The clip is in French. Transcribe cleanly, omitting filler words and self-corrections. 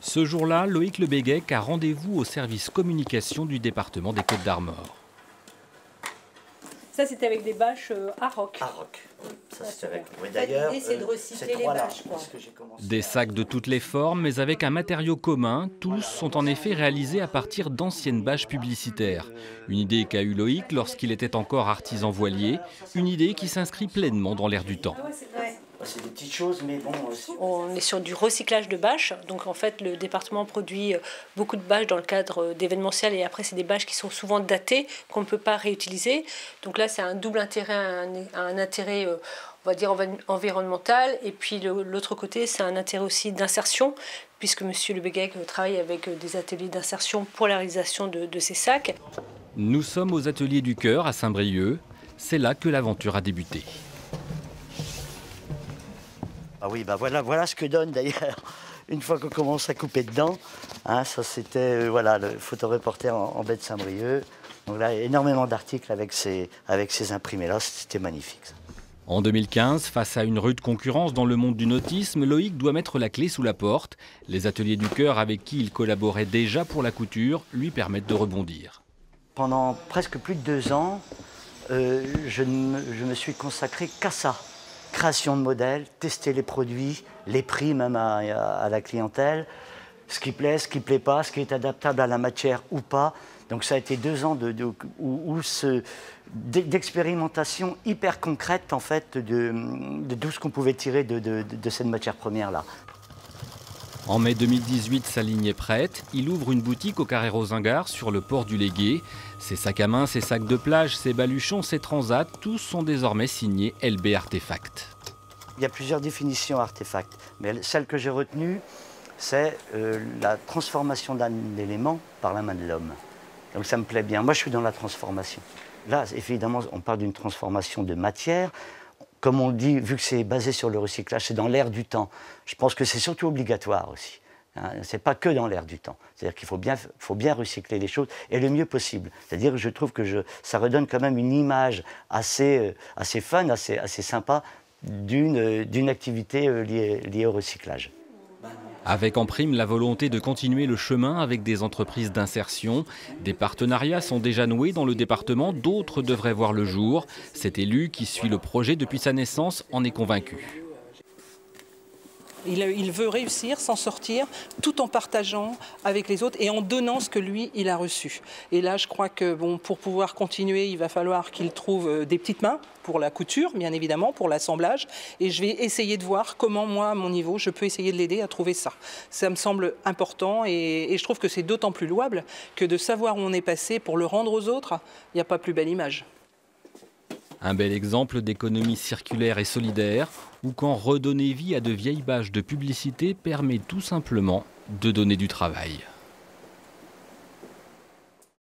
Ce jour-là, Loïc Le Béguec a rendez-vous au service communication du département des Côtes-d'Armor. Ça, c'était avec des bâches Aroc. Aroc. Ça, c'est avec. Oui, d'ailleurs, l'idée, c'est de recycler les bâches, quoi. Des sacs de toutes les formes, mais avec un matériau commun. Tous sont en effet réalisés à partir d'anciennes bâches publicitaires. Une idée qu'a eue Loïc lorsqu'il était encore artisan voilier. Une idée qui s'inscrit pleinement dans l'air du temps. C'est des petites choses, mais bon... On est sur du recyclage de bâches. Donc en fait, le département produit beaucoup de bâches dans le cadre d'événementiel. Et après, c'est des bâches qui sont souvent datées, qu'on ne peut pas réutiliser. Donc là, c'est un double intérêt, un intérêt, on va dire, environnemental. Et puis l'autre côté, c'est un intérêt aussi d'insertion, puisque M. Le Béguec travaille avec des ateliers d'insertion pour la réalisation de ces sacs. Nous sommes aux ateliers du Cœur à Saint-Brieuc. C'est là que l'aventure a débuté. Ah oui, bah voilà ce que donne d'ailleurs une fois qu'on commence à couper dedans. Hein, ça c'était le photoreporter en baie de Saint-Brieuc. Donc là, énormément d'articles avec ces imprimés-là, c'était magnifique. Ça. En 2015, face à une rude concurrence dans le monde du nautisme, Loïc doit mettre la clé sous la porte. Les ateliers du Cœur avec qui il collaborait déjà pour la couture lui permettent de rebondir. Pendant presque plus de 2 ans, je me suis consacré qu'à ça. Création de modèles, tester les produits, les prix même à la clientèle, ce qui plaît, ce qui ne plaît pas, ce qui est adaptable à la matière ou pas. Donc ça a été 2 ans d'expérimentation hyper concrète en fait de tout ce qu'on pouvait tirer de cette matière première-là. En mai 2018, sa ligne est prête. Il ouvre une boutique au Carré Rosingar sur le port du Légué. Ses sacs à main, ses sacs de plage, ses baluchons, ses transats, tous sont désormais signés LB Artefact. Il y a plusieurs définitions artefacts, mais celle que j'ai retenue, c'est la transformation d'un élément par la main de l'homme. Donc ça me plaît bien. Moi, je suis dans la transformation. Là, évidemment, on parle d'une transformation de matière. Comme on le dit, vu que c'est basé sur le recyclage, c'est dans l'air du temps. Je pense que c'est surtout obligatoire aussi. Hein, c'est pas que dans l'air du temps. C'est-à-dire qu'il faut bien recycler les choses et le mieux possible. C'est-à-dire que je trouve que ça redonne quand même une image assez fun, assez sympa d'une activité liée au recyclage. Avec en prime la volonté de continuer le chemin avec des entreprises d'insertion. Des partenariats sont déjà noués dans le département, d'autres devraient voir le jour. Cet élu qui suit le projet depuis sa naissance en est convaincu. Il veut réussir, s'en sortir, tout en partageant avec les autres et en donnant ce que lui, il a reçu. Et là, je crois que pour pouvoir continuer, il va falloir qu'il trouve des petites mains pour la couture, bien évidemment, pour l'assemblage. Et je vais essayer de voir comment, moi, à mon niveau, je peux essayer de l'aider à trouver ça. Ça me semble important et je trouve que c'est d'autant plus louable que de savoir où on est passé pour le rendre aux autres, il n'y a pas plus belle image. Un bel exemple d'économie circulaire et solidaire, où quand redonner vie à de vieilles bâches de publicité permet tout simplement de donner du travail.